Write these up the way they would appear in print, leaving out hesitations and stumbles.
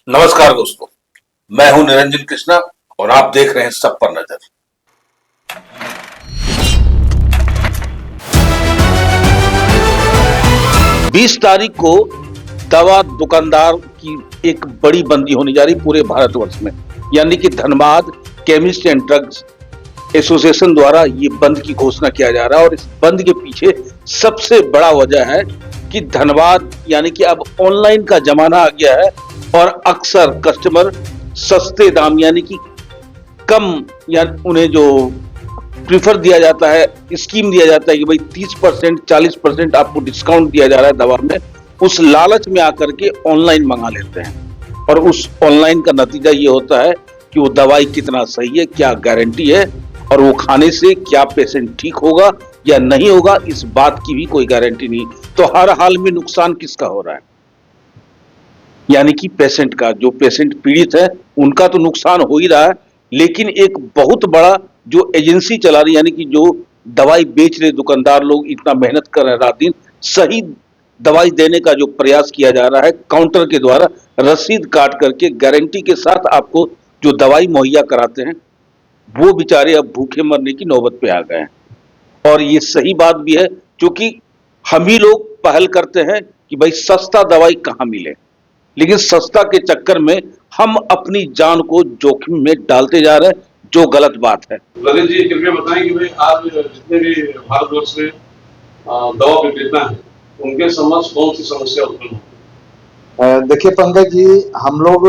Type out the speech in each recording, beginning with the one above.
नमस्कार दोस्तों, मैं हूं निरंजन कृष्णा और आप देख रहे हैं सब पर नजर। 20 तारीख को दवा दुकानदार की एक बड़ी बंदी होने जा रही पूरे भारतवर्ष में, यानी कि Dhanbad chemist and drugs association द्वारा ये बंद की घोषणा किया जा रहा है। और इस बंद के पीछे सबसे बड़ा वजह है कि धनबाद यानी कि अब ऑनलाइन का जमाना आ गया है और अक्सर कस्टमर सस्ते दाम यानी कि कम या उन्हें जो प्रीफर दिया जाता है, स्कीम दिया जाता है कि भाई 30% 40% आपको डिस्काउंट दिया जा रहा है दवा में, उस लालच में आकर के ऑनलाइन मंगा लेते हैं। और उस ऑनलाइन का नतीजा ये होता है कि वो दवाई कितना सही है, क्या गारंटी है, और वो खाने से क्या पेशेंट ठीक होगा या नहीं होगा, इस बात की भी कोई गारंटी नहीं। तो हर हाल में नुकसान किसका हो रहा है? यानी कि पेशेंट का। जो पेशेंट पीड़ित है उनका तो नुकसान हो ही रहा है, लेकिन एक बहुत बड़ा जो एजेंसी चला रही यानी कि जो दवाई बेच रहे दुकानदार लोग इतना मेहनत कर रहे हैं रात दिन, सही दवाई देने का जो प्रयास किया जा रहा है काउंटर के द्वारा रसीद काट करके गारंटी के साथ आपको जो दवाई मुहैया कराते हैं, वो बेचारे अब भूखे मरने की नौबत पे आ गए हैं। और ये सही बात भी है, क्योंकि हम ही लोग पहल करते हैं कि भाई सस्ता दवाई कहाँ मिले, लेकिन सस्ता के चक्कर में हम अपनी जान को जोखिम में डालते जा रहे हैं, जो गलत बात है। ललित जी कृपया बताएं कि भाई आज जितने भी भारतवर्ष में दवा विक्रेता है उनके समक्ष कौन सी समस्या उत्पन्न होती है? देखिए पंकज जी, हम लोग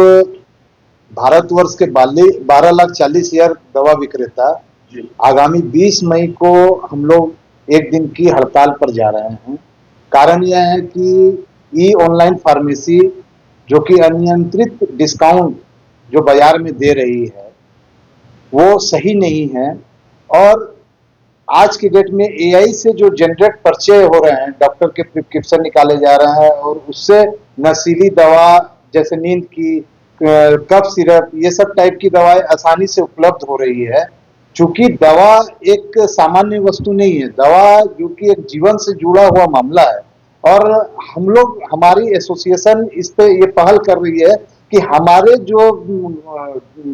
भारतवर्ष के 12,40,000 दवा विक्रेता आगामी 20 मई को हम लोग एक दिन की हड़ताल पर जा रहे हैं। कारण यह है कि ई ऑनलाइन फार्मेसी जो कि अनियंत्रित डिस्काउंट जो बाजार में दे रही है वो सही नहीं है। और आज के डेट में एआई से जो जनरेट पर्चे हो रहे हैं, डॉक्टर के प्रिस्क्रिप्शन निकाले जा रहे हैं और उससे नशीली दवा जैसे नींद की, कफ सिरप, ये सब टाइप की दवाएं आसानी से उपलब्ध हो रही है। चूंकि दवा एक सामान्य वस्तु नहीं है, दवा जो कि एक जीवन से जुड़ा हुआ मामला है। और हम लोग, हमारी एसोसिएशन इस पे ये पहल कर रही है कि हमारे जो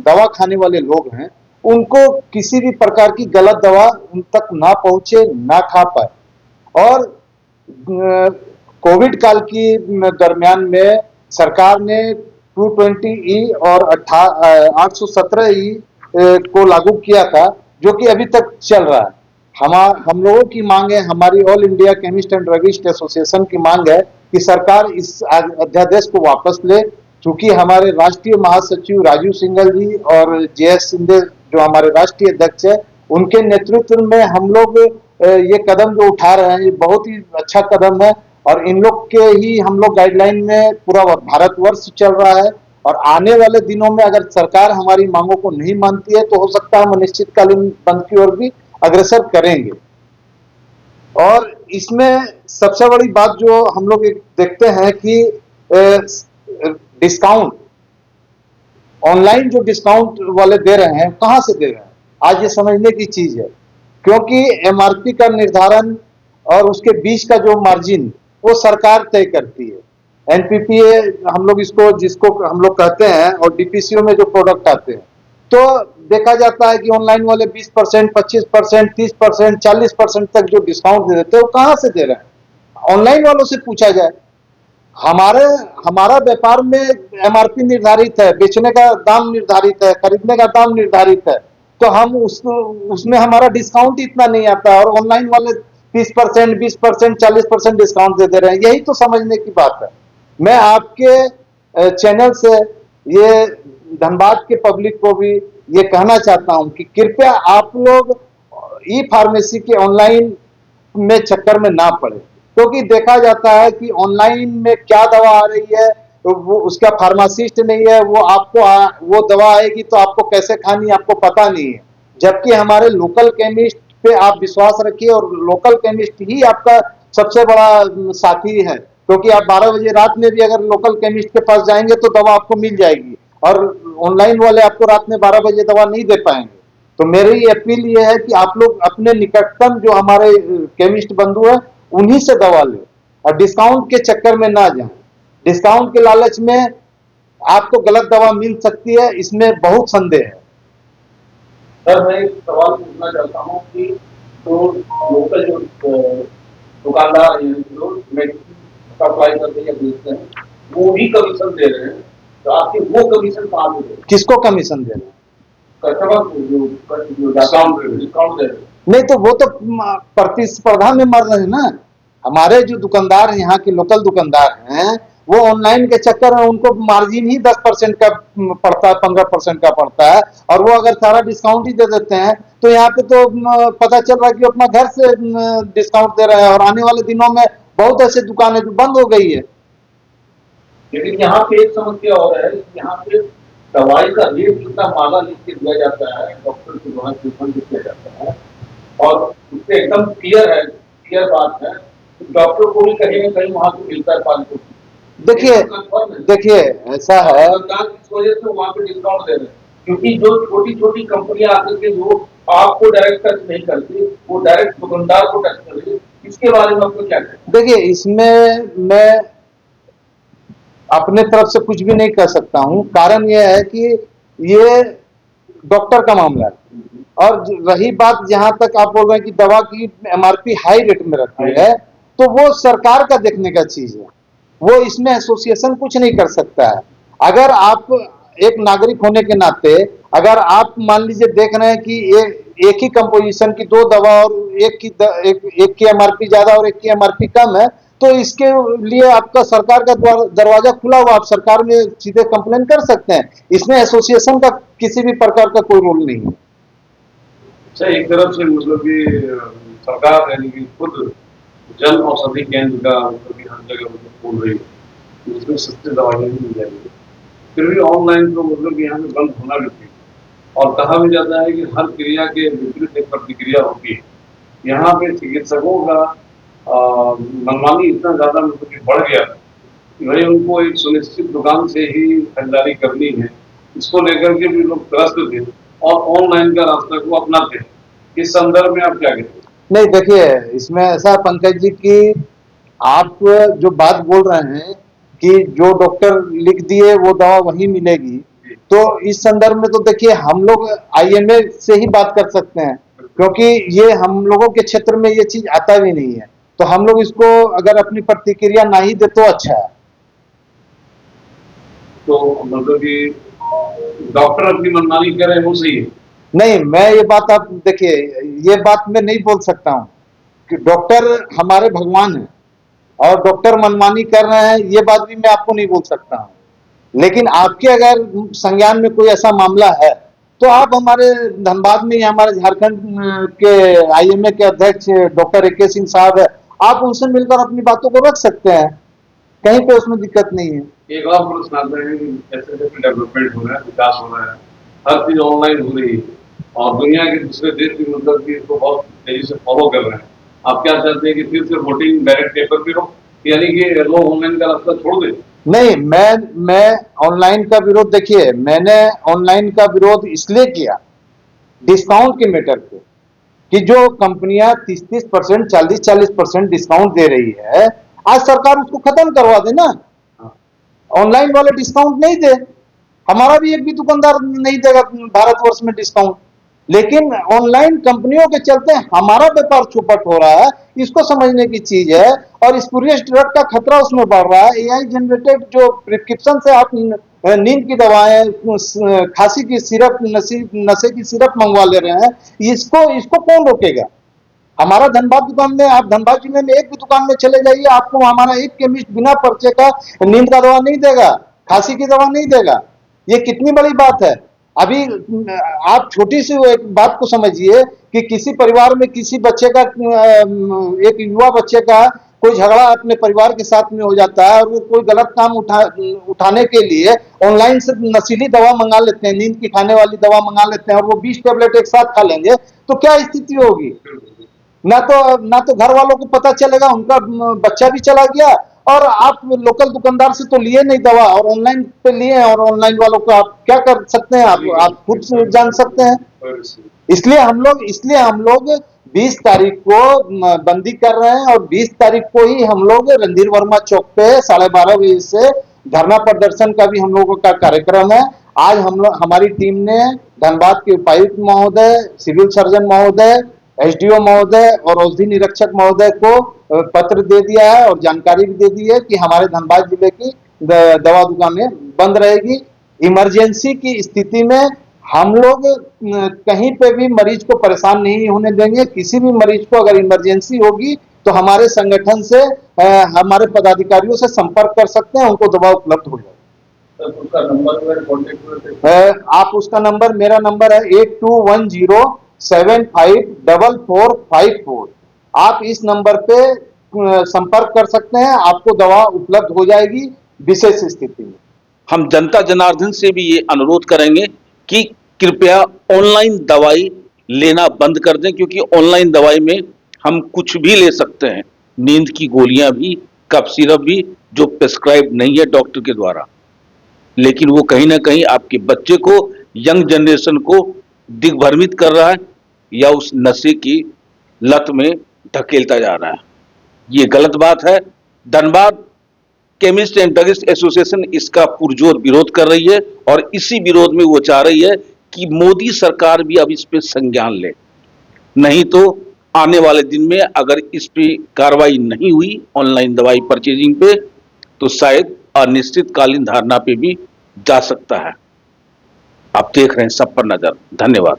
दवा खाने वाले लोग हैं उनको किसी भी प्रकार की गलत दवा उन तक ना पहुंचे, ना खा पाए। और कोविड काल की दरमियान में सरकार ने 220E और 817E को लागू किया था, जो कि अभी तक चल रहा है। हम लोगों की मांग है, हमारी all India chemist and druggist association की मांग है कि सरकार इस अध्यादेश को वापस ले। चूंकि हमारे राष्ट्रीय महासचिव राजीव सिंघल जी और JS सिंधे जो हमारे राष्ट्रीय अध्यक्ष है, उनके नेतृत्व में हम लोग ये कदम जो उठा रहे हैं ये बहुत ही अच्छा कदम है। और इन लोग के ही हम लोग गाइडलाइन में पूरा भारतवर्ष चल रहा है। और आने वाले दिनों में अगर सरकार हमारी मांगों को नहीं मानती है तो हो सकता है हम अनिश्चितकालीन बंद की ओर भी अग्रसर करेंगे। और इसमें सबसे बड़ी बात जो हम लोग देखते हैं कि डिस्काउंट, ऑनलाइन जो डिस्काउंट वाले दे रहे हैं कहां से दे रहे हैं, आज ये समझने की चीज है। क्योंकि MRP का निर्धारण और उसके बीच का जो मार्जिन वो सरकार तय करती है। NPPA हम लोग इसको, जिसको हम लोग कहते हैं, और DPCO में जो प्रोडक्ट आते हैं, तो देखा जाता है कि ऑनलाइन वाले 20%, 25%, 30%, 40% तक जो डिस्काउंट दे देते हैं वो कहां से दे रहे हैं? ऑनलाइन वालों से पूछा जाए। हमारा व्यापार में MRP निर्धारित है, बेचने का दाम निर्धारित है, खरीदने का दाम निर्धारित है, तो हम उसमें हमारा डिस्काउंट इतना नहीं आता। और ऑनलाइन वाले 30%, 20%, 40% डिस्काउंट दे रहे हैं। यही तो समझने की बात है। मैं आपके चैनल से ये धनबाद के पब्लिक को भी ये कहना चाहता हूं कि कृपया आप लोग ई फार्मेसी के ऑनलाइन में चक्कर में ना पड़े। क्योंकि देखा जाता है कि ऑनलाइन में क्या दवा आ रही है तो वो उसका फार्मासिस्ट नहीं है, वो आपको वो दवा आएगी तो आपको कैसे खानी आपको पता नहीं है। जबकि हमारे लोकल केमिस्ट पे आप विश्वास रखिए, और लोकल केमिस्ट ही आपका सबसे बड़ा साथी है। क्योंकि आप 12 बजे रात में भी अगर लोकल केमिस्ट के पास जाएंगे तो दवा आपको मिल जाएगी, और ऑनलाइन वाले आपको रात में 12 बजे दवा नहीं दे पाएंगे। तो मेरी अपील ये है कि आप लोग अपने निकटतम जो हमारे केमिस्ट बंधु है उन्हीं से दवा लें और डिस्काउंट के चक्कर में ना जाएं। डिस्काउंट के लालच में आपको गलत दवा मिल सकती है, इसमें बहुत संदेह है। सर मैं एक सवाल पूछना चाहता हूँ कि तो लोकल जो दुकानदार हैं जो मेडिसिन सप्लाई करते हैं या बेचते हैं वो भी कमीशन दे रहे हैं, तो आपके वो कमीशन कहाँ से दे रहे हैं? किसको कमीशन देना? कस्टमर को जो डिस्काउंट दे रहे हैं। नहीं तो वो तो प्रतिस्पर्धा में मर रहे हैं ना। हमारे जो दुकानदार हैं, यहाँ के लोकल दुकानदार हैं, वो ऑनलाइन के चक्कर में उनको मार्जिन ही 10% का पड़ता है, 15% का पड़ता है, और वो अगर सारा डिस्काउंट ही दे देते हैं तो यहाँ पे तो पता चल रहा है कि अपना घर से डिस्काउंट दे रहे हैं, और आने वाले दिनों में बहुत ऐसे दुकानें जो बंद हो गई है। लेकिन यहाँ पे एक समस्या और है, यहाँ पे दवाई का रेट जितना माला लिख के दिया जाता है, डॉक्टर के द्वारा प्रिफर किया जाता है, और उससे एकदम क्लियर बात है, डॉक्टर को भी कहीं ना कहीं वहां से मिलता है 500। देखिए ऐसा है, सरकार इस वजह से वहां पे डिस्काउंट दे रहे हैं, क्योंकि जो छोटी छोटी कंपनियां आकर के जो आपको डायरेक्ट टच नहीं करती, वो डायरेक्ट दुकानदार को टच कर रही है। इसके बारे में आपको क्या कहना है? देखिए इसमें मैं अपने तरफ से कुछ भी नहीं कर सकता हूं। कारण यह है कि ये डॉक्टर का मामला है, और रही बात जहां तक आप बोल रहे हैं कि दवा की एमआरपी हाई रेट में रहती है, तो वो सरकार का देखने का चीज है, वो इसमें एसोसिएशन कुछ नहीं कर सकता है। अगर आप एक नागरिक होने के नाते अगर आप मान लीजिए देख रहे हैं कि एक ही कंपोजिशन की दो दवा और एक की एमआरपी ज्यादा और एक की एमआरपी कम है, तो इसके लिए आपका सरकार का दरवाजा खुला हुआ, आप सरकार में सीधे कंप्लेन कर सकते हैं। इसमें एसोसिएशन का किसी भी प्रकार का कोई रोल नहीं है। अच्छा, एक तरफ से मतलब कि सरकार यानी कि खुद जन औषधि केंद्र का मतलब कि हर जगह मतलब खोल रही है, जिसमें सस्ती दवाइयाँ भी मिल जाएंगी, फिर भी ऑनलाइन तो मतलब कि यहाँ पे बंद होना भी चाहिए। और कहा भी जाता है कि हर क्रिया के विपरीत एक प्रतिक्रिया होती है। यहाँ पे चिकित्सकों का मनमानी इतना ज्यादा मतलब कि बढ़ गया कि भाई उनको एक सुनिश्चित दुकान से ही खरीदारी करनी है, इसको लेकर के भी लोग त्रस्त थे और ऑनलाइन का रास्ता को अपनाते हैं। इस संदर्भ में आप क्या कहते हैं? नहीं देखिए, इसमें ऐसा पंकज जी कि आप जो बात बोल रहे हैं कि जो डॉक्टर लिख दिए वो दवा वहीं मिलेगी, तो इस संदर्भ में तो देखिए हम लोग आईएमए से ही बात कर सकते हैं, क्योंकि ये हम लोगों के क्षेत्र में ये चीज आता भी नहीं है, तो हम लोग इसको अगर अपनी प्रतिक्रिया ना ही दे तो अच्छा है। तो मतलब कि डॉक्टर अपनी मनमानी कर रहे हैं वो सही है? नहीं, मैं ये बात आप देखिए, ये बात मैं नहीं बोल सकता हूँ कि डॉक्टर हमारे भगवान हैं और डॉक्टर मनमानी कर रहे हैं, ये बात भी मैं आपको नहीं बोल सकता हूँ। लेकिन आपके अगर संज्ञान में कोई ऐसा मामला है तो आप हमारे धनबाद में हमारे झारखंड के आईएमए के अध्यक्ष डॉक्टर AK सिंह साहब है, आप उनसे मिलकर अपनी बातों को रख सकते हैं, कहीं पे उसमें दिक्कत नहीं है। एक और प्रश्न आता है कि जैसे जैसे डेवलपमेंट हो रहा है, विकास हो रहा है, हर चीज ऑनलाइन हो रही है और दुनिया के दूसरे देश भी मतलब कि इसको बहुत तेजी से फॉलो कर रहे हैं। आप क्या चाहते हैं कि फिर से वोटिंग डायरेक्ट पेपर पे हो, यानी कि लोग ऑनलाइन का रास्ता छोड़ दें? नहीं, मैं ऑनलाइन का विरोध, देखिए मैंने ऑनलाइन का विरोध इसलिए किया डिस्काउंट के मैटर पे कि जो कंपनियां 30-30%, 40-40% डिस्काउंट दे रही है, आज सरकार उसको खत्म करवा दे ना, ऑनलाइन वाले डिस्काउंट नहीं दे। हमारा भी एक भी दुकानदार नहीं देगा भारतवर्ष में डिस्काउंट, लेकिन ऑनलाइन कंपनियों के चलते हमारा व्यापार चौपट हो रहा है, इसको समझने की चीज है। और स्पूरियस ड्रग का खतरा उसमें बढ़ रहा है। एआई जनरेटेड जो प्रिस्क्रिप्शन से आप नींद की दवाएं, खांसी की सिरप, नशे की सिरप मंगवा ले रहे हैं, इसको कौन रोकेगा? हमारा धनबाद दुकान में, आप धनबाद जिले में एक भी दुकान में चले जाइए, आपको हमारा एक केमिस्ट बिना पर्चे का नींद का दवा नहीं देगा, खांसी की दवा नहीं देगा। ये कितनी बड़ी बात है। अभी आप छोटी सी एक बात को समझिए कि किसी परिवार में किसी बच्चे का, एक युवा बच्चे का कोई झगड़ा अपने परिवार के साथ में हो जाता है और वो कोई गलत काम उठाने के लिए ऑनलाइन से नशीली दवा मंगा लेते हैं, नींद की खाने वाली दवा मंगा लेते हैं, और वो 20 टेबलेट एक साथ खा लेंगे, तो क्या स्थिति होगी? ना तो घर वालों को पता चलेगा, उनका बच्चा भी चला गया, और आप लोकल दुकानदार से तो लिए नहीं दवा और ऑनलाइन पे लिए, और ऑनलाइन वालों को आप क्या कर सकते हैं, आप खुद जान सकते हैं। इसलिए हम लोग 20 तारीख को बंदी कर रहे हैं, और 20 तारीख को ही हम लोग रणधीर वर्मा चौक पे 12:30 बजे से धरना प्रदर्शन का भी हम लोगों का कार्यक्रम है। आज हम लोग हमारी टीम ने धनबाद के उपायुक्त महोदय, सिविल सर्जन महोदय, एसडीओ महोदय और औषधि निरीक्षक महोदय को पत्र दे दिया है और जानकारी भी दे दी है कि हमारे धनबाद जिले की दवा दुकानें बंद रहेगी। इमरजेंसी की स्थिति में हम लोग कहीं पे भी मरीज को परेशान नहीं होने देंगे। किसी भी मरीज को अगर इमरजेंसी होगी तो हमारे संगठन से हमारे पदाधिकारियों से संपर्क कर सकते हैं, उनको दवा उपलब्ध हो जाएगी। सर उसका नंबर मेरे कॉन्टेक्ट में आप उसका नंबर, मेरा नंबर है 8210754454। आप इस नंबर पे संपर्क कर सकते हैं, आपको दवा उपलब्ध हो जाएगी विशेष स्थिति में। हम जनता जनार्दन से भी ये अनुरोध करेंगे कि कृपया ऑनलाइन दवाई लेना बंद कर दें, क्योंकि ऑनलाइन दवाई में हम कुछ भी ले सकते हैं, नींद की गोलियां भी, कफ सिरप भी, जो प्रिस्क्राइब नहीं है डॉक्टर के द्वारा, लेकिन वो कहीं ना कहीं आपके बच्चे को, यंग जनरेशन को दिग्भ्रमित कर रहा है या उस नशे की लत में धकेलता जा रहा है। ये गलत बात है। Dhanbad chemist and druggist association इसका पुरजोर विरोध कर रही है और इसी विरोध में वो चाह रही है कि मोदी सरकार भी अब इस पे संज्ञान ले, नहीं तो आने वाले दिन में अगर इस पे कार्रवाई नहीं हुई ऑनलाइन दवाई परचेजिंग पे, तो शायद अनिश्चितकालीन धारणा पे भी जा सकता है। आप देख रहे हैं सब पर नजर। धन्यवाद।